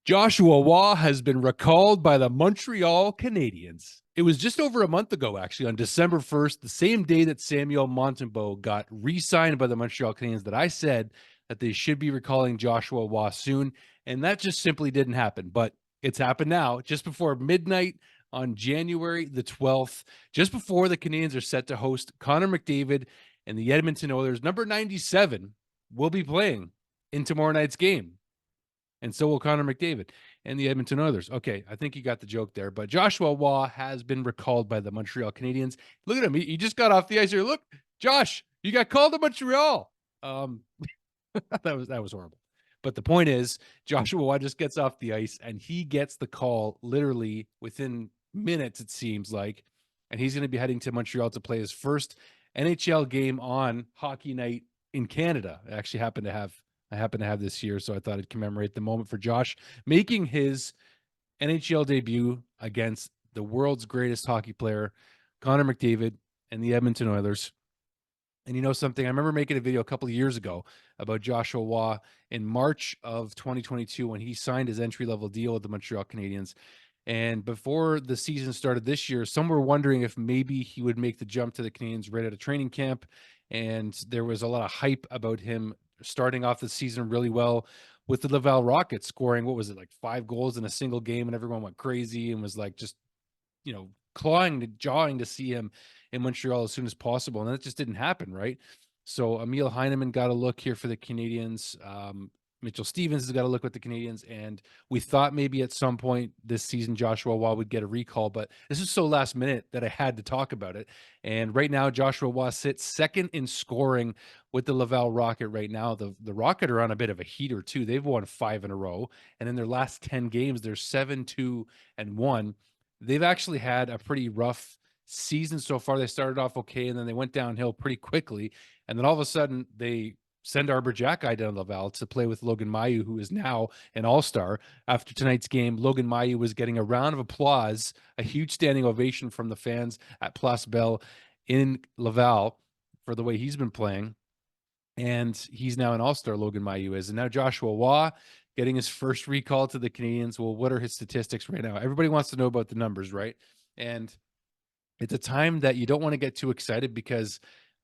Joshua Waugh has been recalled by the Montreal Canadiens. It was just over a month ago, actually, on December 1st, the same day that Samuel Montembeault got re-signed by the Montreal Canadiens, that I said that they should be recalling Joshua Waugh soon, and that just simply didn't happen. But it's happened now, just before midnight on January the 12th, just before the Canadiens are set to host Connor McDavid and the Edmonton Oilers. Number 97 will be playing in tomorrow night's game. And so will Connor McDavid and the Edmonton Oilers. Okay, I think you got the joke there. But Joshua Waugh has been recalled by the Montreal Canadiens. Look at him. He just got off the ice here. Look, Josh, you got called to Montreal. Um, that was horrible. But the point is, Joshua Waugh just gets off the ice and he gets the call literally within minutes, it seems like. And he's going to be heading to Montreal to play his first NHL game on Hockey Night in Canada. I actually happen to have this year, so I thought I'd commemorate the moment for Josh making his NHL debut against the world's greatest hockey player, Connor McDavid, and the Edmonton Oilers. And you know something? I remember making a video a couple of years ago about Joshua Waugh in March of 2022 when he signed his entry-level deal with the Montreal Canadiens. And before the season started this year, some were wondering if maybe he would make the jump to the Canadiens right out of training camp. And there was a lot of hype about him starting off the season really well with the Laval Rocket, scoring, what was it, like 5 goals in a single game, and everyone went crazy and was like just, jawing to see him in Montreal as soon as possible. And that just didn't happen, right? So Emil Heineman got a look here for the Canadiens. Mitchell Stevens has got to look with the Canadiens, and we thought maybe at some point this season Joshua Waugh would get a recall, but this is so last minute that I had to talk about it. And right now, Joshua Waugh sits second in scoring with the Laval Rocket right now. The Rocket are on a bit of a heater too. They've won 5 in a row, and in their last 10 games, they're 7-2-1. They've actually had a pretty rough season so far. They started off okay, and then they went downhill pretty quickly, and then all of a sudden they send Arbor Jackeye down to Laval to play with Logan Mailloux, who is now an all-star. After tonight's game, Logan Mailloux was getting a round of applause, a huge standing ovation from the fans at Place Belle in Laval for the way he's been playing. And he's now an all-star, Logan Mailloux is. And now Joshua Waugh getting his first recall to the Canadiens. Well, what are his statistics right now? Everybody wants to know about the numbers, right? And it's a time that you don't want to get too excited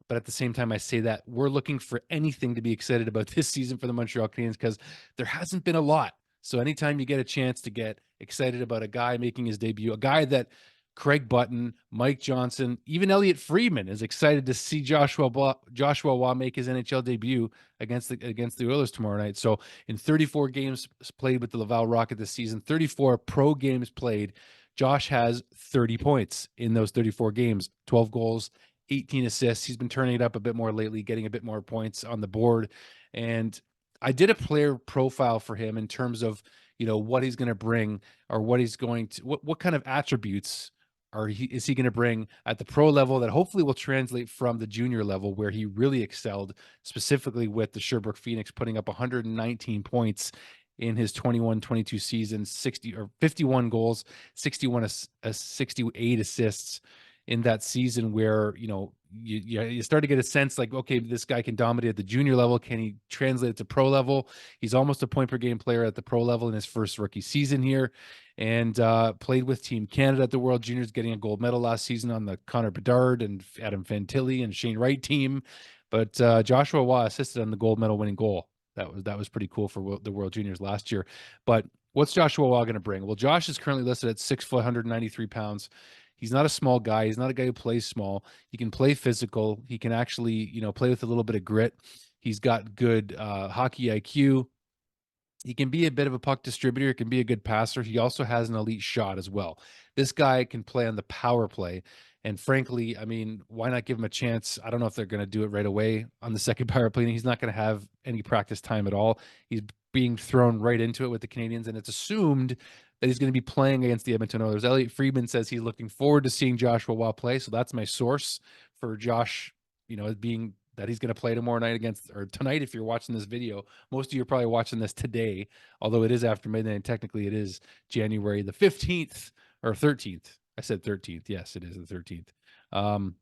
but at the same time, I say that we're looking for anything to be excited about this season for the Montreal Canadiens because there hasn't been a lot. So anytime you get a chance to get excited about a guy making his debut, a guy that Craig Button, Mike Johnson, even Elliot Friedman is excited to see Joshua Waugh make his NHL debut against the Oilers tomorrow night. So in 34 games played with the Laval Rocket this season, 34 pro games played, Josh has 30 points in those 34 games, 12 goals, 18 assists. He's been turning it up a bit more lately, getting a bit more points on the board. And I did a player profile for him in terms of, what he's going to bring or what he's going to, what kind of attributes is he going to bring at the pro level that hopefully will translate from the junior level where he really excelled, specifically with the Sherbrooke Phoenix, putting up 119 points in his 21-22 season, 51 goals, 68 assists in that season where, you start to get a sense like, okay, this guy can dominate at the junior level. Can he translate it to pro level? He's almost a point per game player at the pro level in his first rookie season here, and played with Team Canada at the World Juniors, getting a gold medal last season on the Connor Bedard and Adam Fantilli and Shane Wright team. But Joshua Waugh assisted on the gold medal winning goal. That was pretty cool for the World Juniors last year. But what's Joshua Waugh going to bring? Well, Josh is currently listed at 6 foot, 193 pounds. He's not a small guy. He's not a guy who plays small. He can play physical. He can actually, play with a little bit of grit. He's got good hockey IQ. He can be a bit of a puck distributor. He can be a good passer. He also has an elite shot as well. This guy can play on the power play. And frankly, I mean, why not give him a chance? I don't know if they're going to do it right away on the second power play. He's not going to have any practice time at all. He's being thrown right into it with the Canadiens, and it's assumed that he's going to be playing against the Edmonton Oilers. Elliot Friedman says he's looking forward to seeing Joshua Waugh play. So that's my source for Josh, being that he's going to play tomorrow night or tonight. If you're watching this video, most of you are probably watching this today, although it is after midnight. And technically it is January the 15th or 13th. I said 13th. Yes, it is the 13th.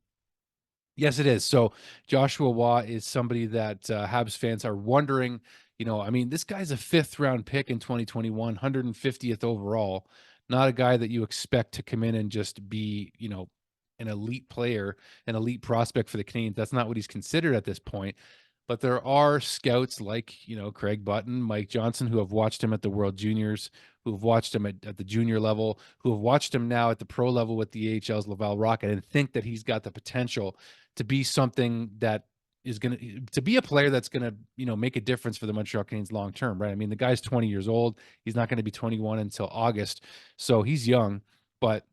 Yes, it is. So Joshua Waugh is somebody that Habs fans are wondering, I mean, this guy's a 5th-round pick in 2021, 150th overall, not a guy that you expect to come in and just be, an elite player, an elite prospect for the Canadiens. That's not what he's considered at this point. But there are scouts like, Craig Button, Mike Johnson, who have watched him at the World Juniors, who have watched him at the junior level, who have watched him now at the pro level with the AHL's Laval Rocket, and think that he's got the potential to be something that is going to be a player that's going to, make a difference for the Montreal Canadiens long term, right? I mean, the guy's 20 years old. He's not going to be 21 until August. So he's young, but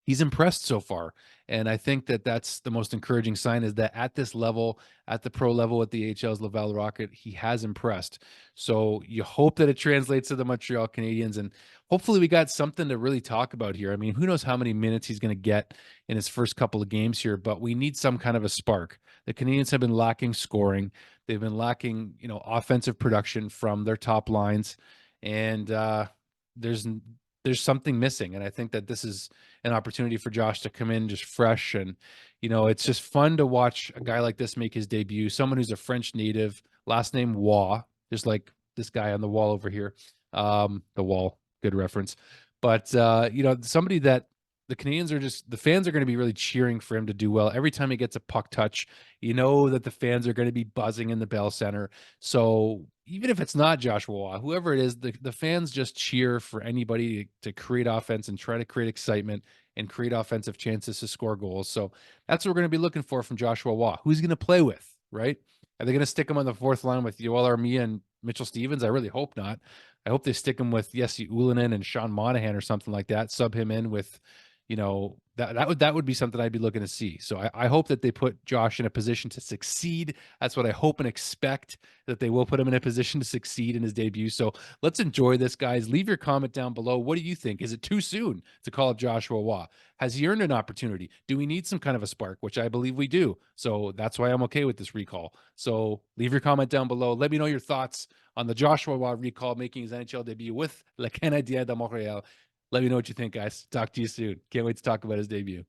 he's impressed so far. And I think that that's the most encouraging sign, is that at this level, at the pro level at the AHL's Laval Rocket, he has impressed. So you hope that it translates to the Montreal Canadiens, and hopefully we got something to really talk about here. I mean, who knows how many minutes he's going to get in his first couple of games here, but we need some kind of a spark. The Canadiens have been lacking scoring. They've been lacking, offensive production from their top lines. And there's something missing. And I think that this is an opportunity for Josh to come in just fresh. And, it's just fun to watch a guy like this make his debut. Someone who's a French native, last name Waugh, just like this guy on the wall over here. The wall, good reference. But, somebody that the fans are going to be really cheering for him to do well. Every time he gets a puck touch, that the fans are going to be buzzing in the Bell Center. So even if it's not Joshua Waugh, whoever it is, the fans just cheer for anybody to create offense and try to create excitement and create offensive chances to score goals. So that's what we're going to be looking for from Joshua Waugh. Who's he going to play with, right? Are they going to stick him on the fourth line with Yoel Armia and Mitchell Stevens? I really hope not. I hope they stick him with Jesse Ullinen and Sean Monahan or something like that. Sub him in with, that would be something I'd be looking to see. So I hope that they put Josh in a position to succeed. That's what I hope and expect, that they will put him in a position to succeed in his debut. So let's enjoy this, guys. Leave your comment down below. What do you think? Is it too soon to call up Joshua Waugh? Has he earned an opportunity? Do we need some kind of a spark, which I believe we do? So that's why I'm okay with this recall. So leave your comment down below. Let me know your thoughts on the Joshua Waugh recall making his NHL debut with Le Canadien de Montréal. Let me know what you think, guys. Talk to you soon. Can't wait to talk about his debut.